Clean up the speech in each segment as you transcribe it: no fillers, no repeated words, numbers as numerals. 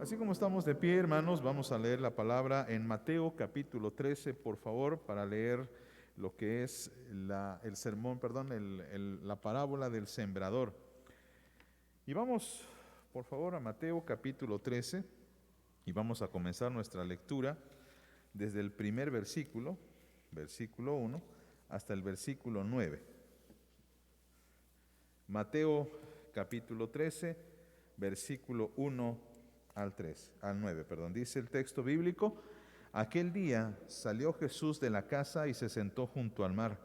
Así como estamos de pie, hermanos, vamos a leer la palabra en Mateo capítulo 13, por favor, para leer lo que es el sermón, perdón, la parábola del sembrador. Y vamos, por favor, a Mateo capítulo 13 y vamos a comenzar nuestra lectura desde el primer versículo, versículo 1, hasta el versículo 9. Mateo capítulo 13, versículo 1 al 9, dice el texto bíblico: aquel día salió Jesús de la casa y se sentó junto al mar,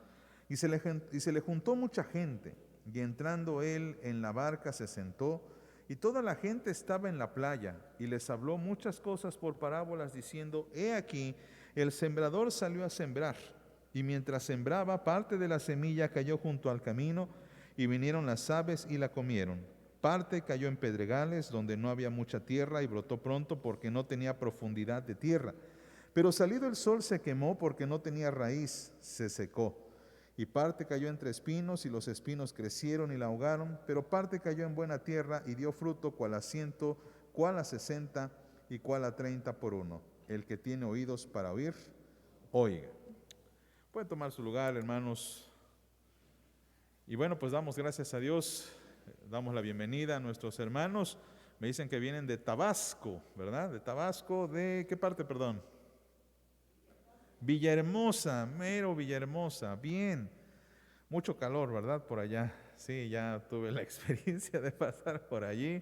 y se le juntó mucha gente, y entrando él en la barca se sentó, y toda la gente estaba en la playa, y les habló muchas cosas por parábolas, diciendo: he aquí, el sembrador salió a sembrar, y mientras sembraba, parte de la semilla cayó junto al camino, y vinieron las aves y la comieron. Parte cayó en pedregales, donde no había mucha tierra, y brotó pronto porque no tenía profundidad de tierra. Pero salido el sol se quemó porque no tenía raíz, se secó. Y parte cayó entre espinos, y los espinos crecieron y la ahogaron. Pero parte cayó en buena tierra y dio fruto, cuál a 100, cuál a 60 y cuál a 30 por uno. El que tiene oídos para oír, oiga. Pueden tomar su lugar, hermanos. Y bueno, pues damos gracias a Dios. Damos la bienvenida a nuestros hermanos. Me dicen que vienen de Tabasco, ¿verdad? De Tabasco, ¿de qué parte, perdón? Villahermosa, mero Villahermosa. Bien. Mucho calor, ¿verdad? Por allá. Sí, ya tuve la experiencia de pasar por allí.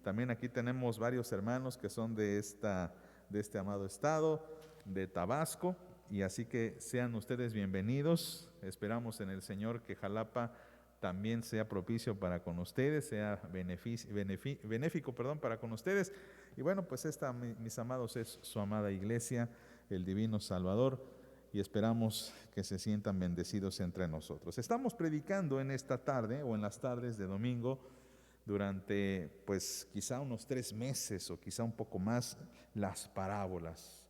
También aquí tenemos varios hermanos que son de este amado estado, de Tabasco. Y así que sean ustedes bienvenidos. Esperamos en el Señor que Jalapa también sea propicio para con ustedes, sea benéfico para con ustedes. Y bueno, pues esta, mis amados, es su amada iglesia, el Divino Salvador, y esperamos que se sientan bendecidos entre nosotros. Estamos predicando en esta tarde o en las tardes de domingo durante pues quizá unos 3 meses o quizá un poco más, las parábolas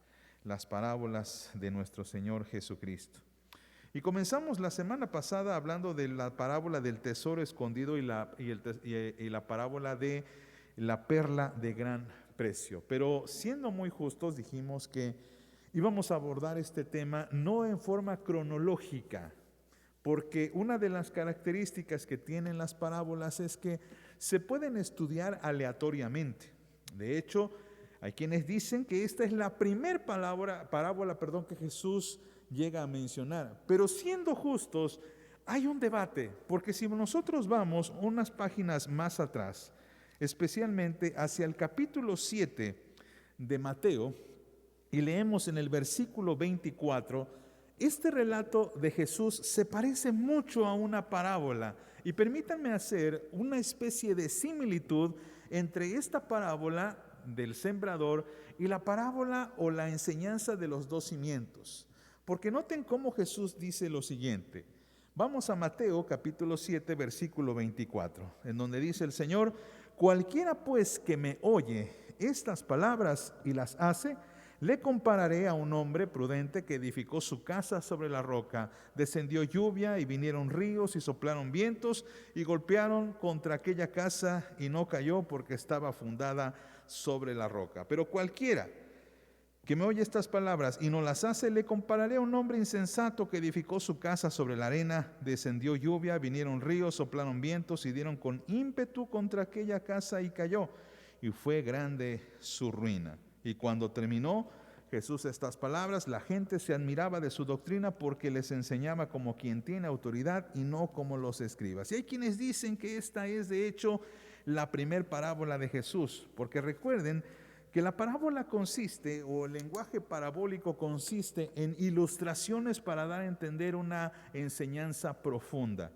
de nuestro Señor Jesucristo. Y comenzamos la semana pasada hablando de la parábola del tesoro escondido y la parábola de la perla de gran precio. Pero siendo muy justos, dijimos que íbamos a abordar este tema no en forma cronológica, porque una de las características que tienen las parábolas es que se pueden estudiar aleatoriamente. De hecho, hay quienes dicen que esta es la primera parábola que Jesús llega a mencionar. Pero siendo justos, hay un debate, porque si nosotros vamos unas páginas más atrás, especialmente hacia el capítulo 7 de Mateo, y leemos en el versículo 24, este relato de Jesús se parece mucho a una parábola. Y permítanme hacer una especie de similitud entre esta parábola del sembrador y la parábola o la enseñanza de los 2 cimientos. Porque noten cómo Jesús dice lo siguiente. Vamos a Mateo capítulo 7, versículo 24, en donde dice el Señor: cualquiera pues que me oye estas palabras y las hace, le compararé a un hombre prudente que edificó su casa sobre la roca. Descendió lluvia y vinieron ríos y soplaron vientos y golpearon contra aquella casa y no cayó porque estaba fundada sobre la roca. Pero cualquiera que me oye estas palabras y no las hace, le compararé a un hombre insensato que edificó su casa sobre la arena. Descendió lluvia, vinieron ríos, soplaron vientos y dieron con ímpetu contra aquella casa y cayó. Y fue grande su ruina. Y cuando terminó Jesús estas palabras, la gente se admiraba de su doctrina, porque les enseñaba como quien tiene autoridad y no como los escribas. Y hay quienes dicen que esta es de hecho la primer parábola de Jesús, porque recuerden que la parábola consiste, o el lenguaje parabólico consiste en ilustraciones para dar a entender una enseñanza profunda.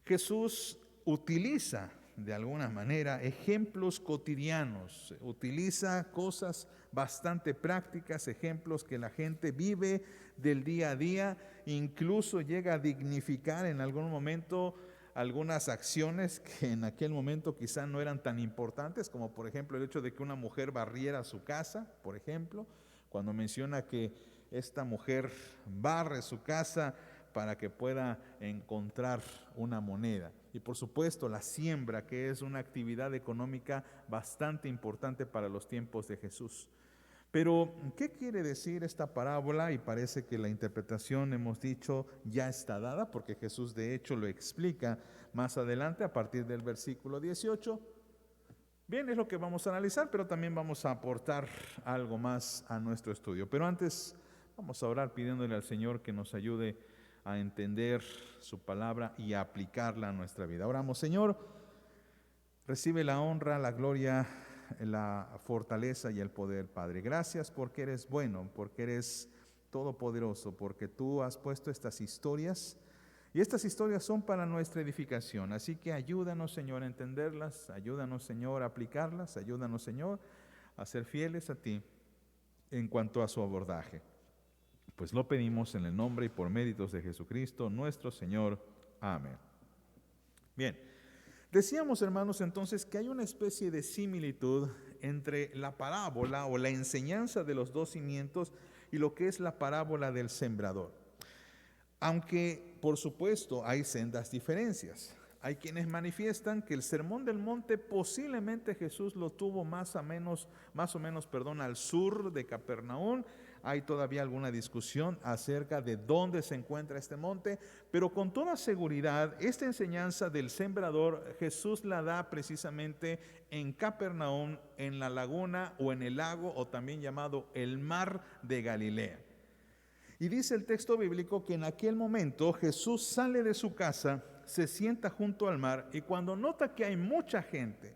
Jesús utiliza de alguna manera ejemplos cotidianos, utiliza cosas bastante prácticas, ejemplos que la gente vive del día a día, incluso llega a dignificar en algún momento algunas acciones que en aquel momento quizá no eran tan importantes, como por ejemplo el hecho de que una mujer barriera su casa, por ejemplo, cuando menciona que esta mujer barre su casa para que pueda encontrar una moneda. Y por supuesto la siembra, que es una actividad económica bastante importante para los tiempos de Jesús. Pero, ¿qué quiere decir esta parábola? Y parece que la interpretación, hemos dicho, ya está dada, porque Jesús de hecho lo explica más adelante a partir del versículo 18. Bien, es lo que vamos a analizar, pero también vamos a aportar algo más a nuestro estudio. Pero antes vamos a orar pidiéndole al Señor que nos ayude a entender su palabra y a aplicarla a nuestra vida. Oramos. Señor, recibe la honra, la gloria, la fortaleza y el poder, Padre. Gracias porque eres bueno, porque eres todopoderoso, porque tú has puesto estas historias. Y estas historias son para nuestra edificación, así que ayúdanos, Señor, a entenderlas, ayúdanos, Señor, a aplicarlas, ayúdanos, Señor, a ser fieles a ti en cuanto a su abordaje. Pues lo pedimos en el nombre y por méritos de Jesucristo, nuestro Señor. Amén. Bien, decíamos, hermanos, entonces que hay una especie de similitud entre la parábola o la enseñanza de los dos cimientos y lo que es la parábola del sembrador. Aunque, por supuesto, hay sendas diferencias. Hay quienes manifiestan que el Sermón del Monte posiblemente Jesús lo tuvo más o menos, al sur de Capernaum. Hay todavía alguna discusión acerca de dónde se encuentra este monte, pero con toda seguridad esta enseñanza del sembrador Jesús la da precisamente en Capernaum, en la laguna o en el lago, o también llamado el mar de Galilea. Y dice el texto bíblico que en aquel momento Jesús sale de su casa, se sienta junto al mar, y cuando nota que hay mucha gente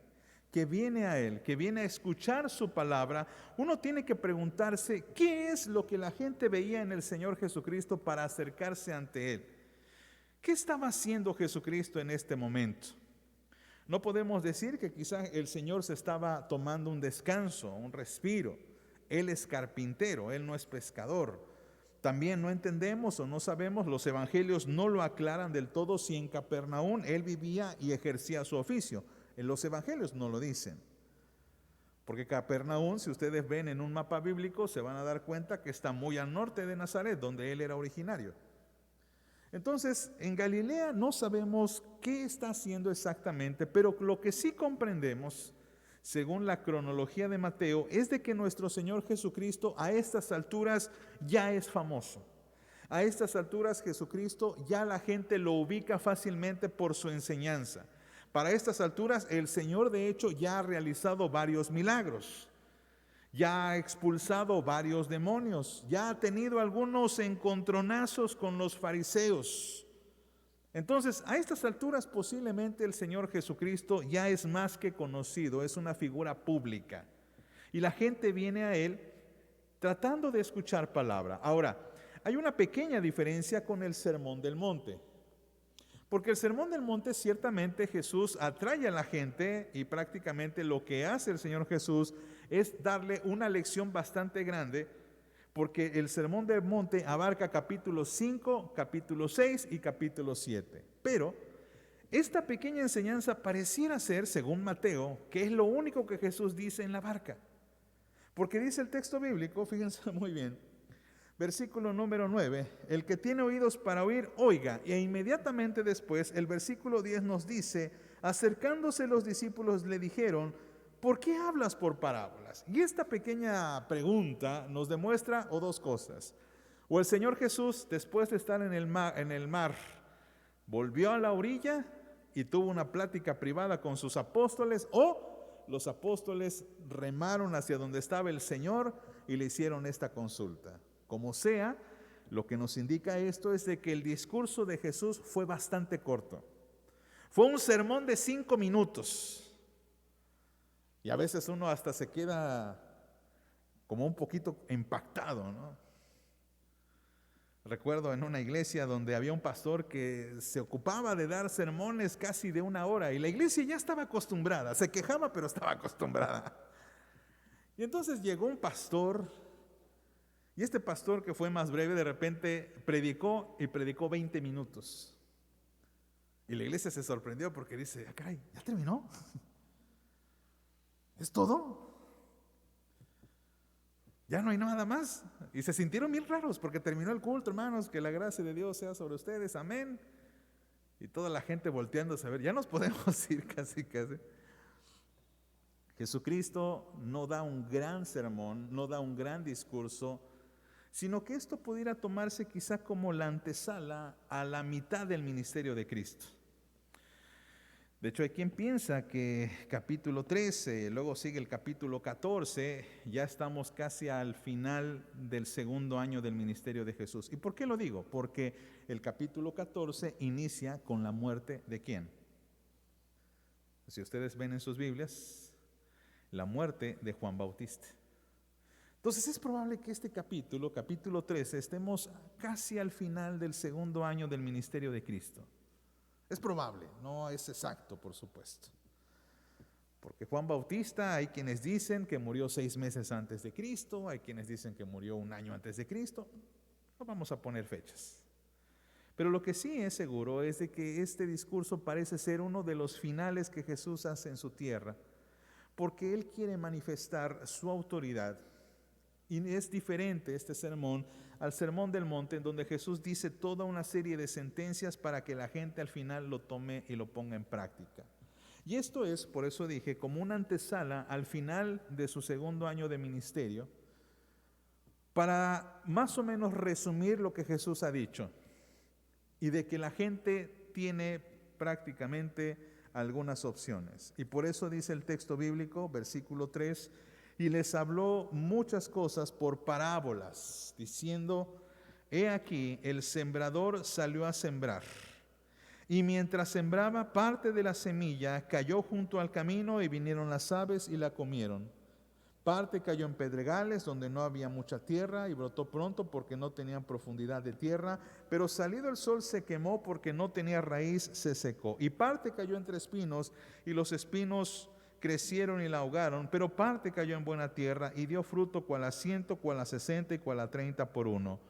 que viene a él, que viene a escuchar su palabra, uno tiene que preguntarse qué es lo que la gente veía en el Señor Jesucristo para acercarse ante él. ¿Qué estaba haciendo Jesucristo en este momento? No podemos decir que quizás el Señor se estaba tomando un descanso, un respiro. Él es carpintero, él no es pescador. También no entendemos o no sabemos, los evangelios no lo aclaran del todo, si en Capernaum él vivía y ejercía su oficio. En los evangelios no lo dicen. Porque Capernaum, si ustedes ven en un mapa bíblico, se van a dar cuenta que está muy al norte de Nazaret, donde él era originario. Entonces, en Galilea no sabemos qué está haciendo exactamente, pero lo que sí comprendemos, según la cronología de Mateo, es de que nuestro Señor Jesucristo a estas alturas ya es famoso. A estas alturas Jesucristo ya la gente lo ubica fácilmente por su enseñanza. Para estas alturas el Señor de hecho ya ha realizado varios milagros, ya ha expulsado varios demonios, ya ha tenido algunos encontronazos con los fariseos. Entonces, a estas alturas posiblemente el Señor Jesucristo ya es más que conocido, es una figura pública. Y la gente viene a Él tratando de escuchar palabra. Ahora, hay una pequeña diferencia con el Sermón del Monte. Porque el Sermón del Monte ciertamente Jesús atrae a la gente y prácticamente lo que hace el Señor Jesús es darle una lección bastante grande, porque el Sermón del Monte abarca capítulo 5, capítulo 6 y capítulo 7. Pero esta pequeña enseñanza pareciera ser, según Mateo, que es lo único que Jesús dice en la barca. Porque dice el texto bíblico, fíjense muy bien, versículo número 9, el que tiene oídos para oír, oiga. E inmediatamente después, el versículo 10 nos dice, acercándose los discípulos le dijeron, ¿por qué hablas por parábolas? Y esta pequeña pregunta nos demuestra dos cosas. O el Señor Jesús, después de estar en el mar, volvió a la orilla y tuvo una plática privada con sus apóstoles, o los apóstoles remaron hacia donde estaba el Señor y le hicieron esta consulta. Como sea, lo que nos indica esto es de que el discurso de Jesús fue bastante corto. Fue un sermón de 5 minutos. Y a veces uno hasta se queda como un poquito impactado, ¿no? Recuerdo en una iglesia donde había un pastor que se ocupaba de dar sermones casi de 1 hora y la iglesia ya estaba acostumbrada, se quejaba pero estaba acostumbrada. Y entonces llegó un pastor y este pastor, que fue más breve, de repente predicó 20 minutos. Y la iglesia se sorprendió porque dice, caray, ¿ya terminó? ¿Es todo? Ya no hay nada más. Y se sintieron bien raros porque terminó el culto, hermanos, que la gracia de Dios sea sobre ustedes, amén. Y toda la gente volteándose a ver, ya nos podemos ir casi, casi. Jesucristo no da un gran sermón, no da un gran discurso, sino que esto pudiera tomarse quizá como la antesala a la mitad del ministerio de Cristo. De hecho, hay quien piensa que capítulo 13, luego sigue el capítulo 14, ya estamos casi al final del segundo año del ministerio de Jesús. ¿Y por qué lo digo? Porque el capítulo 14 inicia con la muerte ¿de quién? Si ustedes ven en sus Biblias, la muerte de Juan Bautista. Entonces es probable que este capítulo 13, estemos casi al final del segundo año del ministerio de Cristo. Es probable, no es exacto, por supuesto. Porque Juan Bautista, hay quienes dicen que murió 6 meses antes de Cristo, hay quienes dicen que murió 1 año antes de Cristo. No vamos a poner fechas. Pero lo que sí es seguro es de que este discurso parece ser uno de los finales que Jesús hace en su tierra, porque Él quiere manifestar su autoridad. Y es diferente este sermón al sermón del monte, en donde Jesús dice toda una serie de sentencias para que la gente al final lo tome y lo ponga en práctica. Y esto es, por eso dije, como una antesala al final de su segundo año de ministerio, para más o menos resumir lo que Jesús ha dicho, y de que la gente tiene prácticamente algunas opciones. Y por eso dice el texto bíblico, versículo 3, y les habló muchas cosas por parábolas, diciendo, he aquí, el sembrador salió a sembrar. Y mientras sembraba, parte de la semilla cayó junto al camino y vinieron las aves y la comieron. Parte cayó en pedregales donde no había mucha tierra y brotó pronto porque no tenían profundidad de tierra, pero salido el sol se quemó porque no tenía raíz, se secó. Y parte cayó entre espinos y los espinos crecieron y la ahogaron, pero parte cayó en buena tierra y dio fruto cual a 100, cual a 60 y cual a 30 por uno.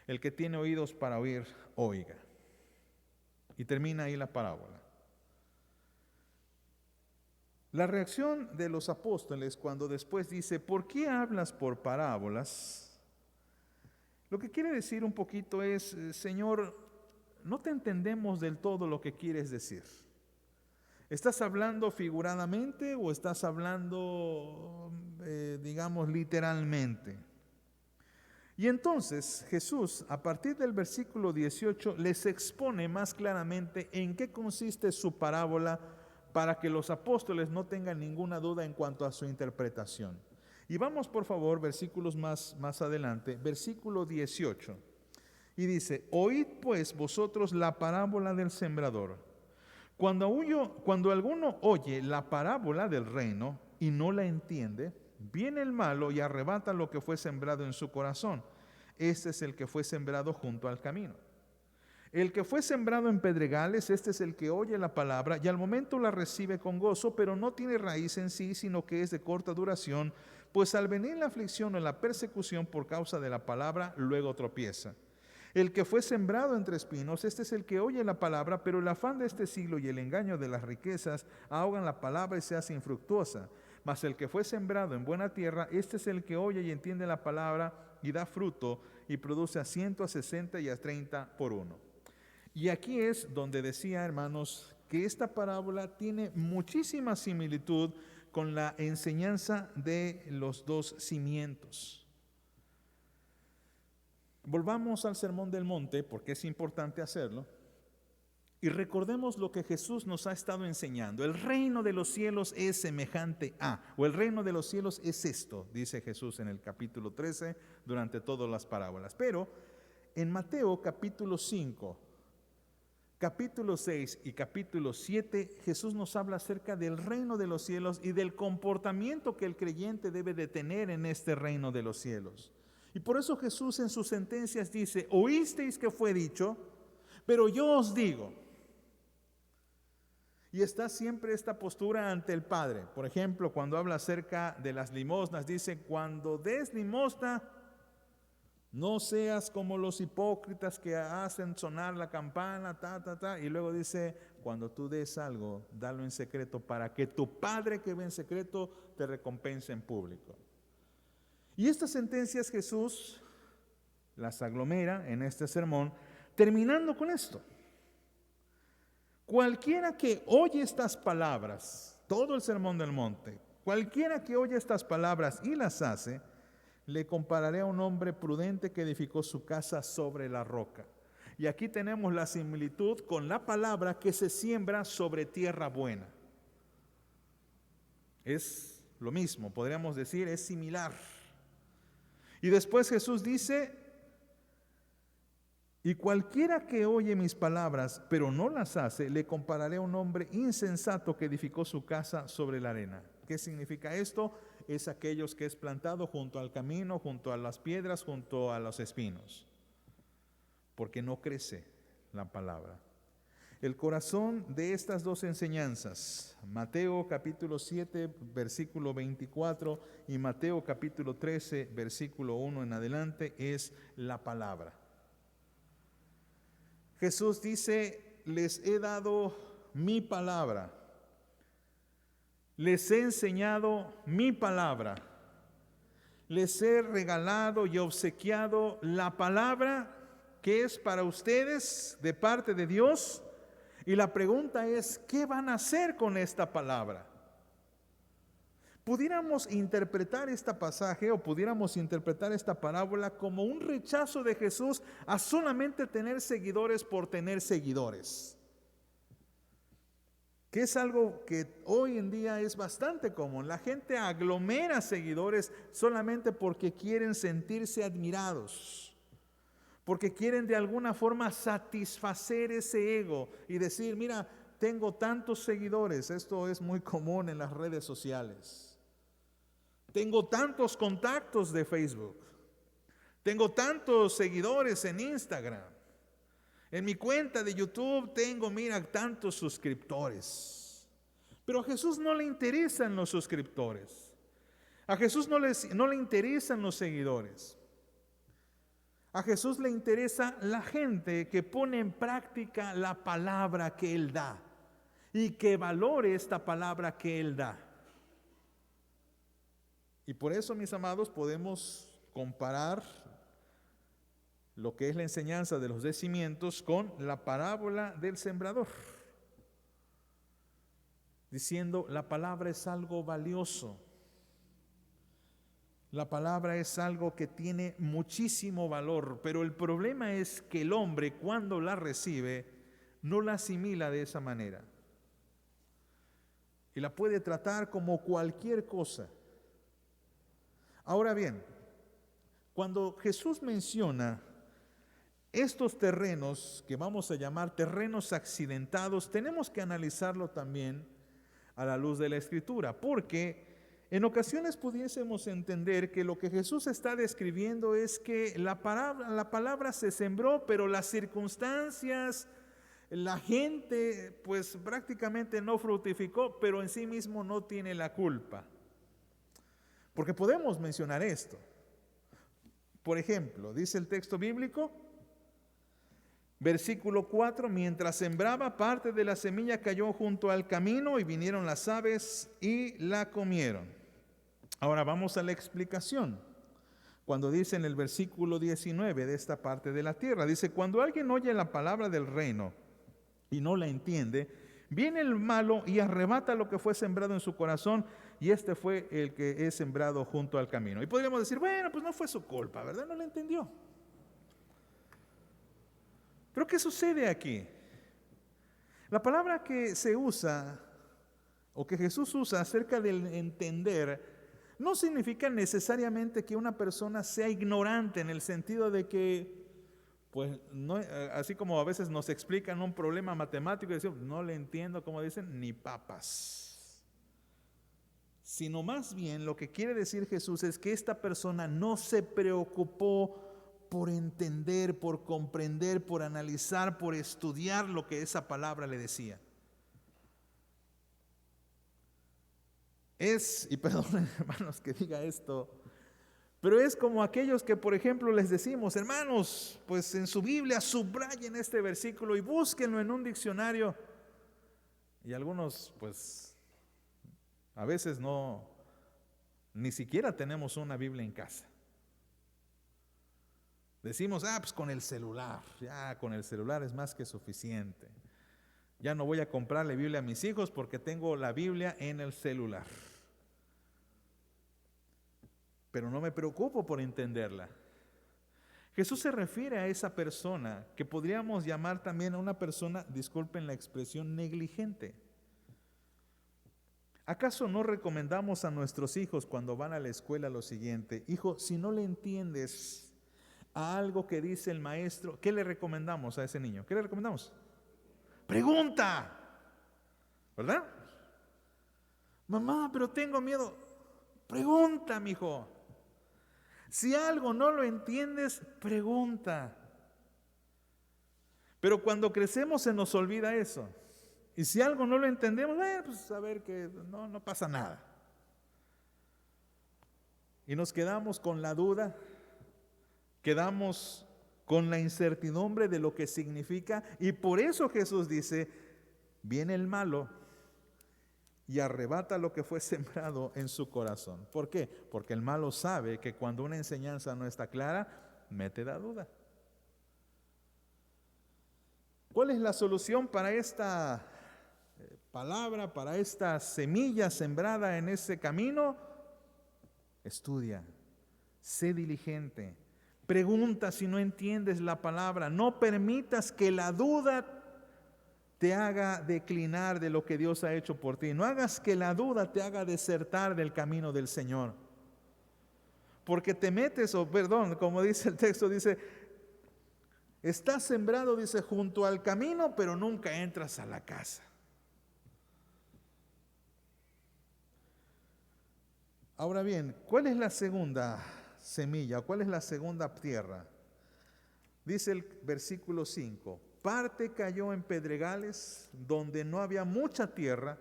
El que tiene oídos para oír, oiga. Y termina ahí la parábola. La reacción de los apóstoles cuando después dice, ¿por qué hablas por parábolas? Lo que quiere decir un poquito es, Señor, no te entendemos del todo lo que quieres decir. ¿Estás hablando figuradamente o estás hablando, digamos, literalmente? Y entonces Jesús, a partir del versículo 18, les expone más claramente en qué consiste su parábola para que los apóstoles no tengan ninguna duda en cuanto a su interpretación. Y vamos, por favor, versículos más adelante, versículo 18. Y dice, oíd pues vosotros la parábola del sembrador. Cuando alguno oye la parábola del reino y no la entiende, viene el malo y arrebata lo que fue sembrado en su corazón. Este es el que fue sembrado junto al camino. El que fue sembrado en pedregales, este es el que oye la palabra y al momento la recibe con gozo, pero no tiene raíz en sí, sino que es de corta duración, pues al venir la aflicción o la persecución por causa de la palabra, luego tropieza. El que fue sembrado entre espinos, este es el que oye la palabra, pero el afán de este siglo y el engaño de las riquezas ahogan la palabra y se hace infructuosa. Mas el que fue sembrado en buena tierra, este es el que oye y entiende la palabra y da fruto y produce a 100, a 60 y a 30 por uno. Y aquí es donde decía, hermanos, que esta parábola tiene muchísima similitud con la enseñanza de los dos cimientos. Volvamos al Sermón del Monte, porque es importante hacerlo, y recordemos lo que Jesús nos ha estado enseñando. El reino de los cielos es semejante a, o el reino de los cielos es esto, dice Jesús en el capítulo 13, durante todas las parábolas. Pero en Mateo capítulo 5, capítulo 6 y capítulo 7, Jesús nos habla acerca del reino de los cielos y del comportamiento que el creyente debe de tener en este reino de los cielos. Y por eso Jesús en sus sentencias dice, oísteis que fue dicho, pero yo os digo. Y está siempre esta postura ante el Padre. Por ejemplo, cuando habla acerca de las limosnas, dice, cuando des limosna, no seas como los hipócritas que hacen sonar la campana, y luego dice, cuando tú des algo, dalo en secreto para que tu Padre que ve en secreto te recompense en público. Y estas sentencias Jesús las aglomera en este sermón, terminando con esto. Cualquiera que oye estas palabras, todo el sermón del monte, cualquiera que oye estas palabras y las hace, le compararé a un hombre prudente que edificó su casa sobre la roca. Y aquí tenemos la similitud con la palabra que se siembra sobre tierra buena. Es lo mismo, podríamos decir, es similar. Y después Jesús dice, y cualquiera que oye mis palabras, pero no las hace, le compararé a un hombre insensato que edificó su casa sobre la arena. ¿Qué significa esto? Es aquellos que es plantado junto al camino, junto a las piedras, junto a los espinos, porque no crece la palabra. El corazón de estas dos enseñanzas, Mateo capítulo 7, versículo 24 y Mateo capítulo 13, versículo 1 en adelante, es la palabra. Jesús dice, les he dado mi palabra, les he enseñado mi palabra, les he regalado y obsequiado la palabra que es para ustedes de parte de Dios. Y la pregunta es, ¿qué van a hacer con esta palabra? Pudiéramos interpretar este pasaje o pudiéramos interpretar esta parábola como un rechazo de Jesús a solamente tener seguidores por tener seguidores, que es algo que hoy en día es bastante común. La gente aglomera seguidores solamente porque quieren sentirse admirados, porque quieren de alguna forma satisfacer ese ego y decir, mira, tengo tantos seguidores. Esto es muy común en las redes sociales. Tengo tantos contactos de Facebook. Tengo tantos seguidores en Instagram. En mi cuenta de YouTube tengo, mira, tantos suscriptores. Pero a Jesús no le interesan los suscriptores. A Jesús no le interesan los seguidores. A Jesús le interesa la gente que pone en práctica la palabra que Él da y que valore esta palabra que Él da. Y por eso, mis amados, podemos comparar lo que es la enseñanza de los 10 cimientos con la parábola del sembrador, diciendo, la palabra es algo valioso. La palabra es algo que tiene muchísimo valor, pero el problema es que el hombre, cuando la recibe, no la asimila de esa manera. Y la puede tratar como cualquier cosa. Ahora bien, cuando Jesús menciona estos terrenos que vamos a llamar terrenos accidentados, tenemos que analizarlo también a la luz de la Escritura, porque en ocasiones pudiésemos entender que lo que Jesús está describiendo es que la palabra se sembró, pero las circunstancias, la gente, pues prácticamente no fructificó, pero en sí mismo no tiene la culpa. Porque podemos mencionar esto. Por ejemplo, dice el texto bíblico, versículo 4, mientras sembraba, parte de la semilla cayó junto al camino y vinieron las aves y la comieron. Ahora vamos a la explicación. Cuando dice en el versículo 19 de esta parte de la tierra, dice, cuando alguien oye la palabra del reino y no la entiende, viene el malo y arrebata lo que fue sembrado en su corazón, y este fue el que es sembrado junto al camino. Y podríamos decir, bueno, pues no fue su culpa, ¿verdad? No la entendió. Pero ¿qué sucede aquí? La palabra que se usa, o que Jesús usa acerca del entender, no significa necesariamente que una persona sea ignorante en el sentido de que, pues, no, así como a veces nos explican un problema matemático y decimos, no le entiendo, como dicen, ni papas. Sino más bien lo que quiere decir Jesús es que esta persona no se preocupó por entender, por comprender, por analizar, por estudiar lo que esa palabra le decía. Y perdonen hermanos que diga esto, pero es como aquellos que, por ejemplo, les decimos, hermanos, pues en su Biblia subrayen este versículo y búsquenlo en un diccionario. Y algunos, pues, a veces no Ni siquiera tenemos una Biblia en casa. Decimos, pues con el celular, ya con el celular es más que suficiente. Ya no voy a comprarle Biblia a mis hijos porque tengo la Biblia en el celular. Pero no me preocupo por entenderla. Jesús se refiere a esa persona que podríamos llamar también a una persona, disculpen la expresión, negligente. ¿Acaso no recomendamos a nuestros hijos cuando van a la escuela lo siguiente? Hijo, si no le entiendes a algo que dice el maestro, ¿qué le recomendamos a ese niño? ¿Qué le recomendamos? Pregunta, ¿verdad? Mamá, pero tengo miedo. Pregunta, mijo. Si algo no lo entiendes, pregunta. Pero cuando crecemos se nos olvida eso. Y si algo no lo entendemos, pues a ver que no pasa nada. Y nos quedamos con la duda, quedamos con la incertidumbre de lo que significa. Y por eso Jesús dice, viene el malo y arrebata lo que fue sembrado en su corazón. ¿Por qué? Porque el malo sabe que cuando una enseñanza no está clara, mete la duda. ¿Cuál es la solución para esta palabra, para esta semilla sembrada en ese camino? Estudia, sé diligente, pregunta si no entiendes la palabra, no permitas que la duda te haga declinar de lo que Dios ha hecho por ti, no hagas que la duda te haga desertar del camino del Señor, porque te metes, como dice el texto, dice, estás sembrado, dice, junto al camino, pero nunca entras a la casa. Ahora bien, ¿cuál es la segunda semilla? ¿Cuál es la segunda tierra? Dice el versículo 5, parte cayó en pedregales donde no había mucha tierra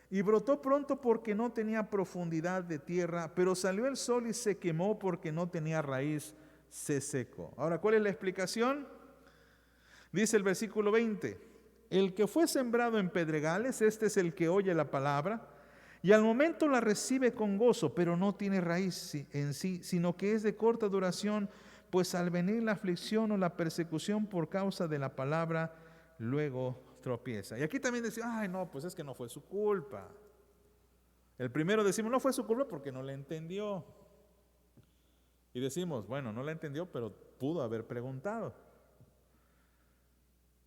y brotó pronto porque no tenía profundidad de tierra, pero salió el sol y se quemó porque no tenía raíz, se secó. Ahora, ¿cuál es la explicación? Dice el versículo 20, el que fue sembrado en pedregales, este es el que oye la palabra, y al momento la recibe con gozo, pero no tiene raíz en sí, sino que es de corta duración, pues al venir la aflicción o la persecución por causa de la palabra, luego tropieza. Y aquí también decimos, pues es que no fue su culpa. El primero decimos, no fue su culpa porque no le entendió. Y decimos, bueno, no la entendió, pero pudo haber preguntado.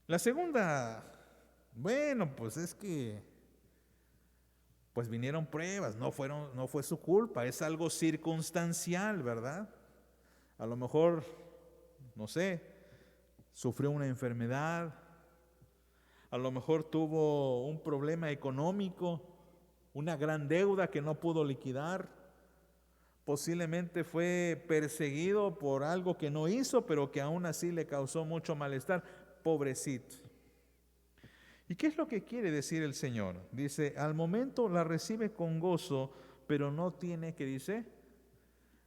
La segunda, pues es que pues vinieron pruebas, no fue su culpa, es algo circunstancial, ¿verdad? A lo mejor, no sé, sufrió una enfermedad, a lo mejor tuvo un problema económico, una gran deuda que no pudo liquidar, posiblemente fue perseguido por algo que no hizo, pero que aún así le causó mucho malestar, pobrecito. ¿Y qué es lo que quiere decir el Señor? Dice, al momento la recibe con gozo, pero no tiene, ¿qué dice?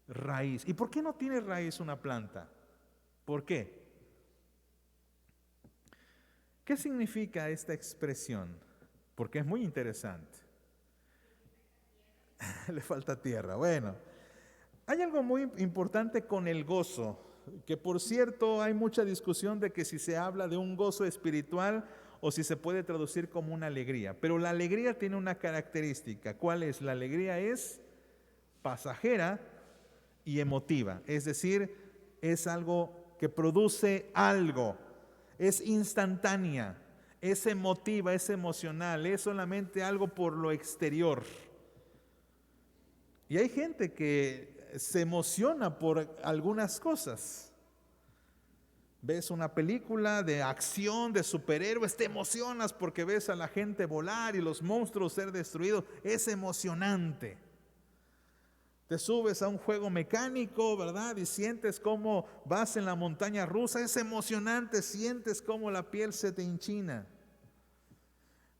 Raíz. ¿Y por qué no tiene raíz una planta? ¿Por qué? ¿Qué significa esta expresión? Porque es muy interesante. Le falta tierra. Bueno, hay algo muy importante con el gozo, que por cierto hay mucha discusión de que si se habla de un gozo espiritual o si se puede traducir como una alegría. Pero la alegría tiene una característica. ¿Cuál es? La alegría es pasajera y emotiva. Es decir, es algo que produce algo. Es instantánea, es emotiva, es emocional, es solamente algo por lo exterior. Y hay gente que se emociona por algunas cosas. Ves una película de acción, de superhéroes, te emocionas porque ves a la gente volar y los monstruos ser destruidos. Es emocionante. Te subes a un juego mecánico, ¿verdad? Y sientes cómo vas en la montaña rusa. Es emocionante, sientes cómo la piel se te hinchina.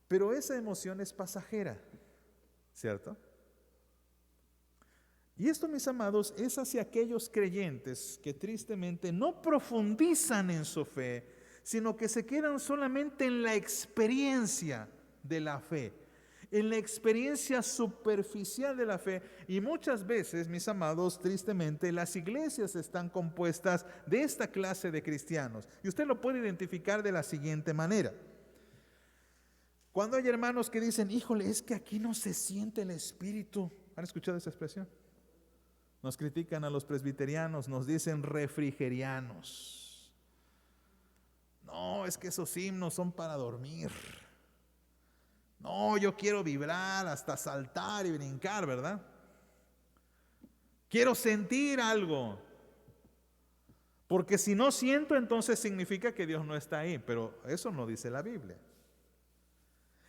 Pero esa emoción es pasajera, ¿cierto? Y esto, mis amados, es hacia aquellos creyentes que tristemente no profundizan en su fe, sino que se quedan solamente en la experiencia de la fe. en la experiencia superficial de la fe. Y muchas veces, mis amados, tristemente, las iglesias están compuestas de esta clase de cristianos. Y usted lo puede identificar de la siguiente manera. Cuando hay hermanos que dicen, híjole, es que aquí no se siente el Espíritu. ¿Han escuchado esa expresión? Nos critican a los presbiterianos, nos dicen refrigerianos. No, es que esos himnos son para dormir. No, yo quiero vibrar, hasta saltar y brincar, ¿verdad? Quiero sentir algo. Porque si no siento, entonces significa que Dios no está ahí. Pero eso no dice la Biblia.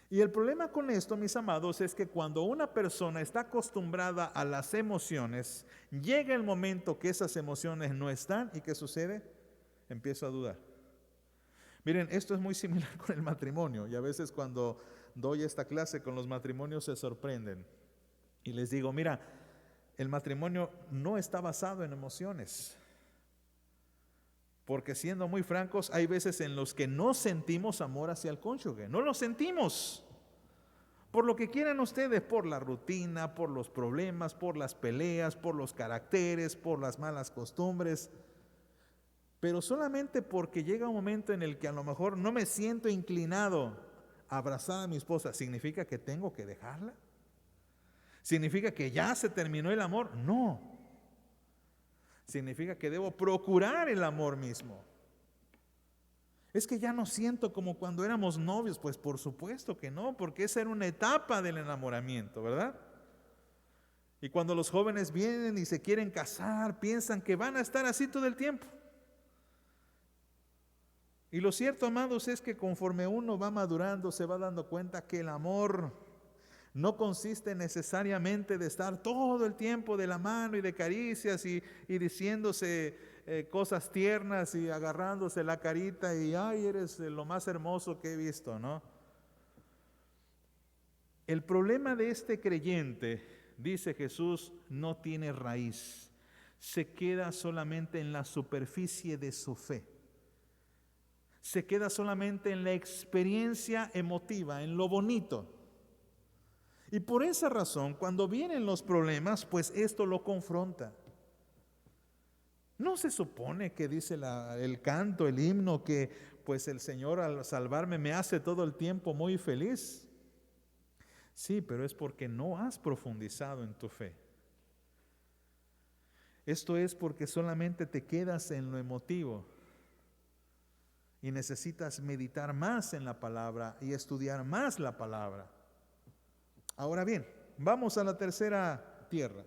Y el problema con esto, mis amados, es que cuando una persona está acostumbrada a las emociones, llega el momento que esas emociones no están, ¿y qué sucede? Empiezo a dudar. Miren, esto es muy similar con el matrimonio, y a veces cuando doy esta clase con los matrimonios se sorprenden. Y les digo, mira, el matrimonio no está basado en emociones. Porque siendo muy francos, hay veces en los que no sentimos amor hacia el cónyuge. No lo sentimos. Por lo que quieran ustedes, por la rutina, por los problemas, por las peleas, por los caracteres, por las malas costumbres. Pero solamente porque llega un momento en el que a lo mejor no me siento inclinado a abrazar a mi esposa, ¿significa que tengo que dejarla? ¿Significa que ya se terminó el amor? No. Significa que debo procurar el amor mismo. Es que ya no siento como cuando éramos novios. Pues por supuesto que no, porque esa era una etapa del enamoramiento, ¿verdad? Y cuando los jóvenes vienen y se quieren casar, piensan que van a estar así todo el tiempo. Y lo cierto, amados, es que conforme uno va madurando, se va dando cuenta que el amor no consiste necesariamente de estar todo el tiempo de la mano y de caricias y diciéndose cosas tiernas y agarrándose la carita y ay, eres lo más hermoso que he visto, ¿no? El problema de este creyente, dice Jesús, no tiene raíz. Se queda solamente en la superficie de su fe. Se queda solamente en la experiencia emotiva, en lo bonito. Y por esa razón, cuando vienen los problemas, pues esto lo confronta. ¿No se supone que dice el canto, el himno, que pues el Señor al salvarme me hace todo el tiempo muy feliz? Sí, pero es porque no has profundizado en tu fe. Esto es porque solamente te quedas en lo emotivo y necesitas meditar más en la palabra y estudiar más la palabra. Ahora bien, vamos a la tercera tierra.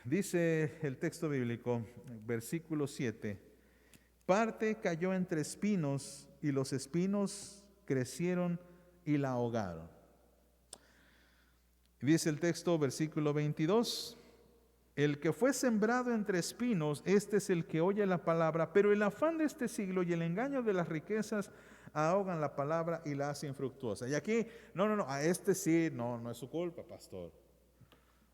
Dice el texto bíblico, versículo 7, parte cayó entre espinos y los espinos crecieron y la ahogaron. Dice el texto, versículo 22, el que fue sembrado entre espinos, este es el que oye la palabra, pero el afán de este siglo y el engaño de las riquezas ahogan la palabra y la hacen infructuosa. Y aquí, no, a este sí, no es su culpa, pastor.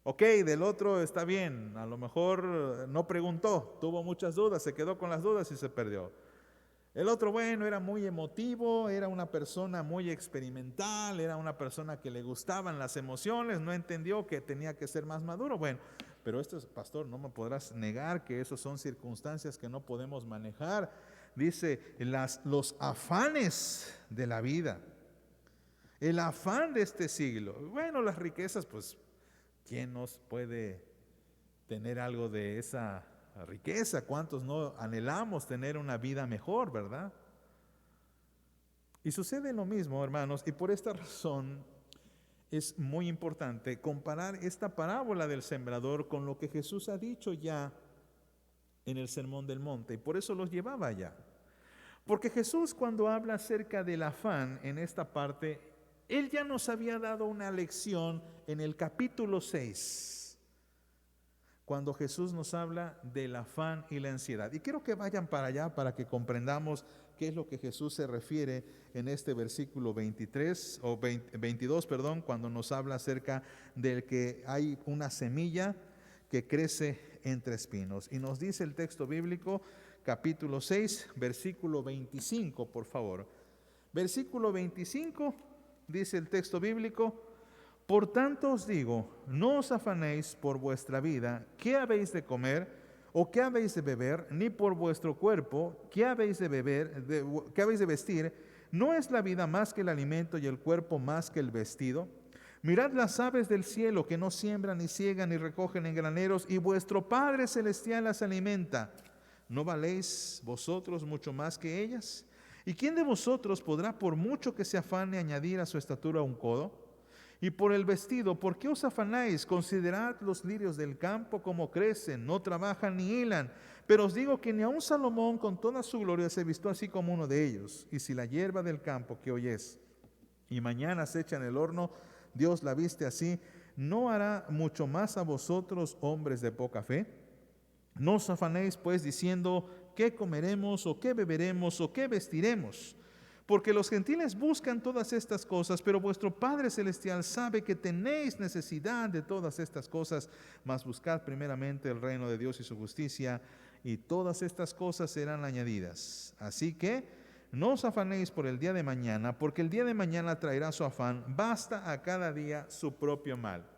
Ok, del otro está bien, a lo mejor no preguntó, tuvo muchas dudas, se quedó con las dudas y se perdió. El otro, bueno, era muy emotivo, era una persona muy experimental, era una persona que le gustaban las emociones, no entendió que tenía que ser más maduro. Bueno, pero esto es, pastor, no me podrás negar que esas son circunstancias que no podemos manejar. Dice, los afanes de la vida, el afán de este siglo. Bueno, las riquezas, pues, ¿quién nos puede tener algo de esa riqueza? ¿Cuántos no anhelamos tener una vida mejor, verdad? Y sucede lo mismo, hermanos, y por esta razón es muy importante comparar esta parábola del sembrador con lo que Jesús ha dicho ya en el Sermón del Monte, y por eso los llevaba allá. Porque Jesús, cuando habla acerca del afán en esta parte, Él ya nos había dado una lección en el capítulo 6, cuando Jesús nos habla del afán y la ansiedad. Y quiero que vayan para allá para que comprendamos qué es lo que Jesús se refiere en este versículo 22, cuando nos habla acerca del que hay una semilla que crece entre espinos. Y nos dice el texto bíblico, capítulo 6, versículo 25, por favor. Versículo 25 dice el texto bíblico, por tanto os digo, no os afanéis por vuestra vida, qué habéis de comer o qué habéis de beber, ni por vuestro cuerpo, qué habéis de beber, qué habéis de vestir. ¿No es la vida más que el alimento y el cuerpo más que el vestido? Mirad las aves del cielo, que no siembran, ni ciegan, ni recogen en graneros, y vuestro Padre celestial las alimenta. ¿No valéis vosotros mucho más que ellas? ¿Y quién de vosotros podrá, por mucho que se afane, añadir a su estatura un codo? Y por el vestido, ¿por qué os afanáis? Considerad los lirios del campo, como crecen, no trabajan ni hilan. Pero os digo que ni aun Salomón con toda su gloria se vistió así como uno de ellos. Y si la hierba del campo, que hoy es, y mañana se echa en el horno, Dios la viste así, ¿no hará mucho más a vosotros, hombres de poca fe? No os afanéis pues diciendo, ¿qué comeremos o qué beberemos o qué vestiremos? Porque los gentiles buscan todas estas cosas, pero vuestro Padre Celestial sabe que tenéis necesidad de todas estas cosas, mas buscad primeramente el reino de Dios y su justicia, y todas estas cosas serán añadidas. Así que no os afanéis por el día de mañana, porque el día de mañana traerá su afán, basta a cada día su propio mal.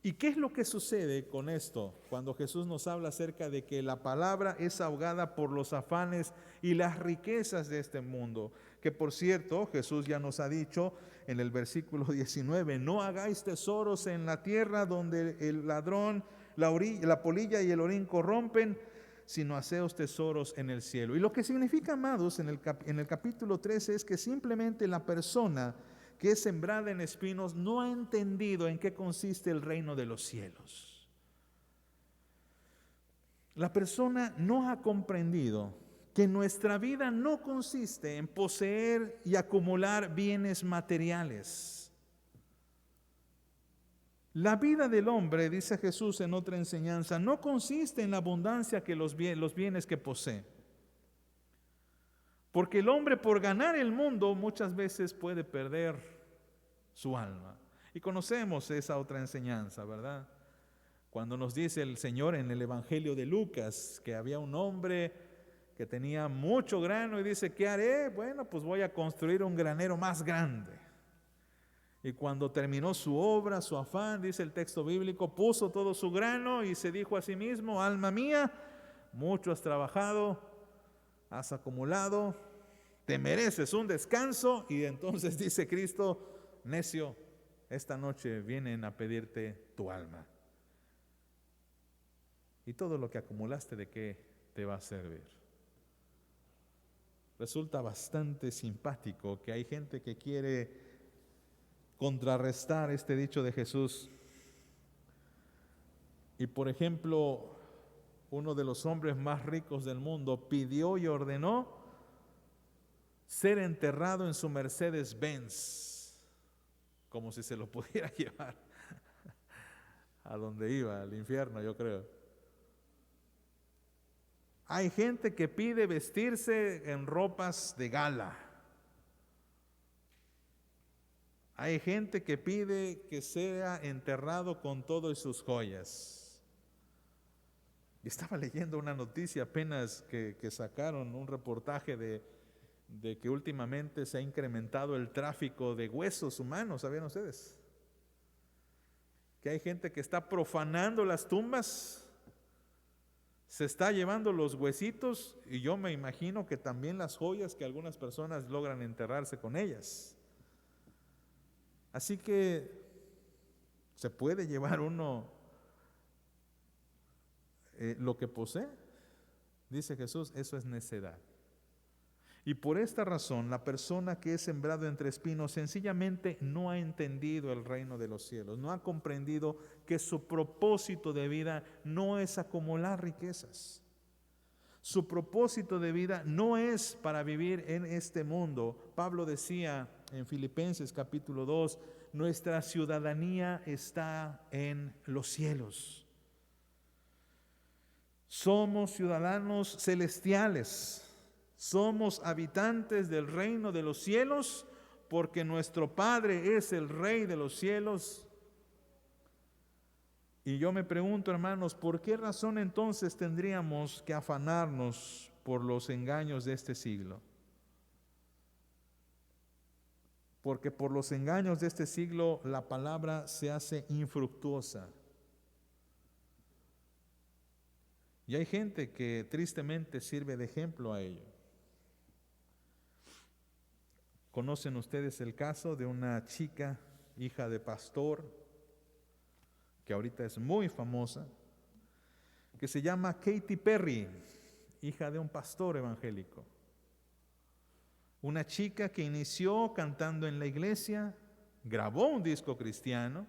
¿Y qué es lo que sucede con esto cuando Jesús nos habla acerca de que la palabra es ahogada por los afanes y las riquezas de este mundo? Que por cierto, Jesús ya nos ha dicho en el versículo 19, no hagáis tesoros en la tierra donde el ladrón, la polilla y el orín corrompen, sino haceos tesoros en el cielo. Y lo que significa, amados, en el capítulo 13 es que simplemente la persona que es sembrada en espinos no ha entendido en qué consiste el reino de los cielos. La persona no ha comprendido que nuestra vida no consiste en poseer y acumular bienes materiales. La vida del hombre, dice Jesús en otra enseñanza, no consiste en la abundancia que los bienes que posee. Porque el hombre, por ganar el mundo, muchas veces puede perder su alma. Y conocemos esa otra enseñanza, ¿verdad? Cuando nos dice el Señor en el Evangelio de Lucas que había un hombre que tenía mucho grano y dice, ¿qué haré? Bueno, pues voy a construir un granero más grande. Y cuando terminó su obra, su afán, dice el texto bíblico, puso todo su grano y se dijo a sí mismo, alma mía, mucho has trabajado, has acumulado, te mereces un descanso. Y entonces dice Cristo, necio, esta noche vienen a pedirte tu alma. Y todo lo que acumulaste, ¿de qué te va a servir? Resulta bastante simpático que hay gente que quiere contrarrestar este dicho de Jesús. Y por ejemplo, uno de los hombres más ricos del mundo pidió y ordenó ser enterrado en su Mercedes-Benz, como si se lo pudiera llevar a donde iba, al infierno, yo creo. Hay gente que pide vestirse en ropas de gala. Hay gente que pide que sea enterrado con todas sus joyas. Y estaba leyendo una noticia apenas que sacaron, un reportaje de que últimamente se ha incrementado el tráfico de huesos humanos, ¿sabían ustedes? Que hay gente que está profanando las tumbas, se está llevando los huesitos, y yo me imagino que también las joyas que algunas personas logran enterrarse con ellas. Así que se puede llevar uno lo que posee. Dice Jesús, eso es necedad. Y por esta razón, la persona que es sembrado entre espinos sencillamente no ha entendido el reino de los cielos, no ha comprendido que su propósito de vida no es acumular riquezas. Su propósito de vida no es para vivir en este mundo. Pablo decía en Filipenses capítulo 2, nuestra ciudadanía está en los cielos. Somos ciudadanos celestiales. Somos habitantes del reino de los cielos porque nuestro Padre es el Rey de los cielos. Y yo me pregunto, hermanos, ¿por qué razón entonces tendríamos que afanarnos por los engaños de este siglo? porque por los engaños de este siglo la palabra se hace infructuosa. Y hay gente que tristemente sirve de ejemplo a ello. ¿Conocen ustedes el caso de una chica, hija de pastor, que ahorita es muy famosa, que se llama Katy Perry, hija de un pastor evangélico? Una chica que inició cantando en la iglesia, grabó un disco cristiano,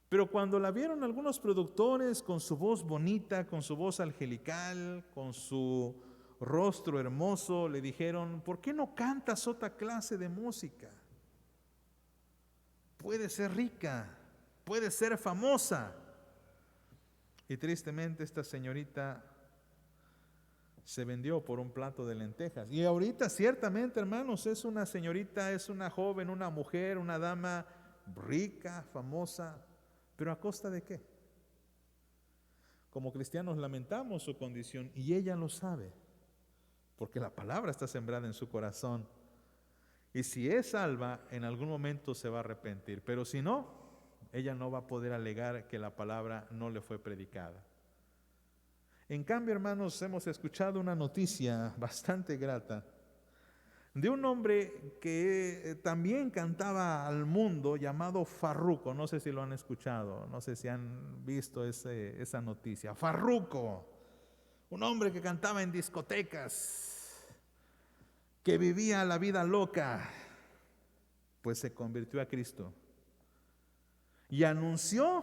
pero cuando la vieron algunos productores con su voz bonita, con su voz angelical, con su rostro hermoso, le dijeron: ¿por qué no cantas otra clase de música? Puede ser rica, puede ser famosa. Y tristemente esta señorita se vendió por un plato de lentejas. Y ahorita ciertamente, hermanos, es una señorita, es una joven, una mujer, una dama rica, famosa, pero ¿a costa de qué? Como cristianos lamentamos su condición y ella lo sabe, porque la palabra está sembrada en su corazón. Y si es salva, en algún momento se va a arrepentir, pero si no, ella no va a poder alegar que la palabra no le fue predicada. En cambio, hermanos, hemos escuchado una noticia bastante grata de un hombre que también cantaba al mundo, llamado Farruko. No sé si lo han escuchado, no sé si han visto esa noticia. Farruko, un hombre que cantaba en discotecas, que vivía la vida loca, pues se convirtió a Cristo y anunció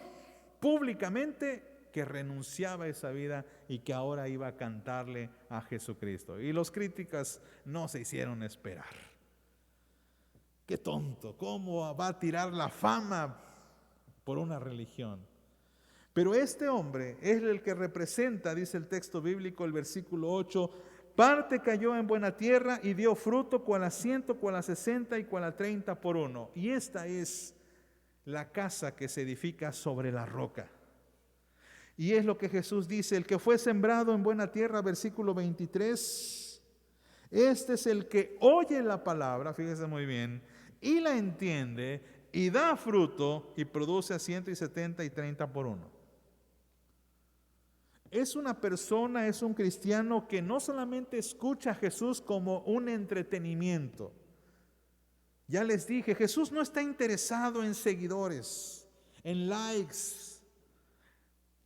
públicamente que renunciaba a esa vida y que ahora iba a cantarle a Jesucristo. Y los críticos no se hicieron esperar. Qué tonto, ¿cómo va a tirar la fama por una religión? Pero este hombre es el que representa, dice el texto bíblico, el versículo 8, parte cayó en buena tierra y dio fruto, cual a 100, cual a 60 y cual a 30 por uno. Y esta es la casa que se edifica sobre la roca. Y es lo que Jesús dice: el que fue sembrado en buena tierra, versículo 23, este es el que oye la palabra, fíjese muy bien, y la entiende, y da fruto, y produce a 170 y 30 por uno. Es una persona, es un cristiano que no solamente escucha a Jesús como un entretenimiento. Ya les dije, Jesús no está interesado en seguidores, en likes,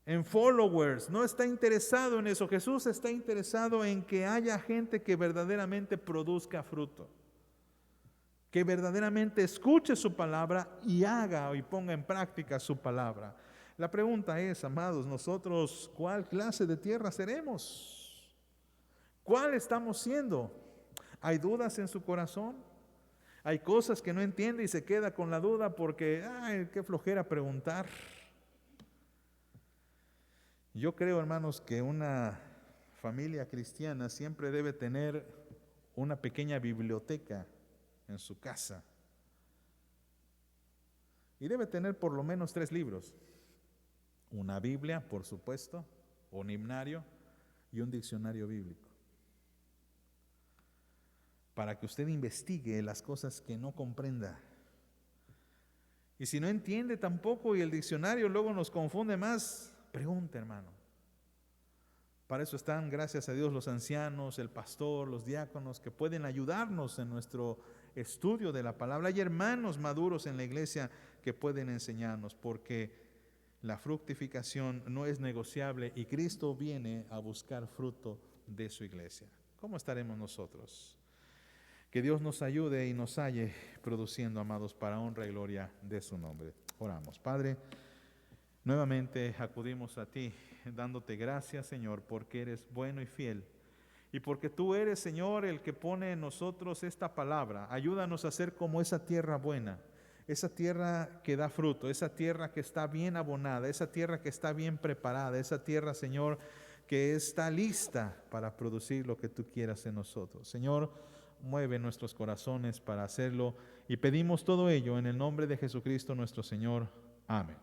en followers, no está interesado en eso. Jesús está interesado en que haya gente que verdaderamente produzca fruto, que verdaderamente escuche su palabra y haga y ponga en práctica su palabra. La pregunta es, amados, nosotros, ¿cuál clase de tierra seremos? ¿Cuál estamos siendo? ¿Hay dudas en su corazón? ¿Hay cosas que no entiende y se queda con la duda porque, ay, qué flojera preguntar? Yo creo, hermanos, que una familia cristiana siempre debe tener una pequeña biblioteca en su casa. Y debe tener por lo menos 3 libros. Una Biblia, por supuesto, un himnario y un diccionario bíblico. Para que usted investigue las cosas que no comprenda. Y si no entiende tampoco y el diccionario luego nos confunde más, pregunte, hermano. Para eso están, gracias a Dios, los ancianos, el pastor, los diáconos, que pueden ayudarnos en nuestro estudio de la palabra. Hay hermanos maduros en la iglesia que pueden enseñarnos, porque la fructificación no es negociable y Cristo viene a buscar fruto de su iglesia. ¿Cómo estaremos nosotros? Que Dios nos ayude y nos halle produciendo, amados, para honra y gloria de su nombre. Oramos. Padre, nuevamente acudimos a ti, dándote gracias, Señor, porque eres bueno y fiel. Y porque tú eres, Señor, el que pone en nosotros esta palabra. Ayúdanos a ser como esa tierra buena, esa tierra que da fruto, esa tierra que está bien abonada, esa tierra que está bien preparada, esa tierra, Señor, que está lista para producir lo que tú quieras en nosotros. Señor, mueve nuestros corazones para hacerlo y pedimos todo ello en el nombre de Jesucristo nuestro Señor. Amén.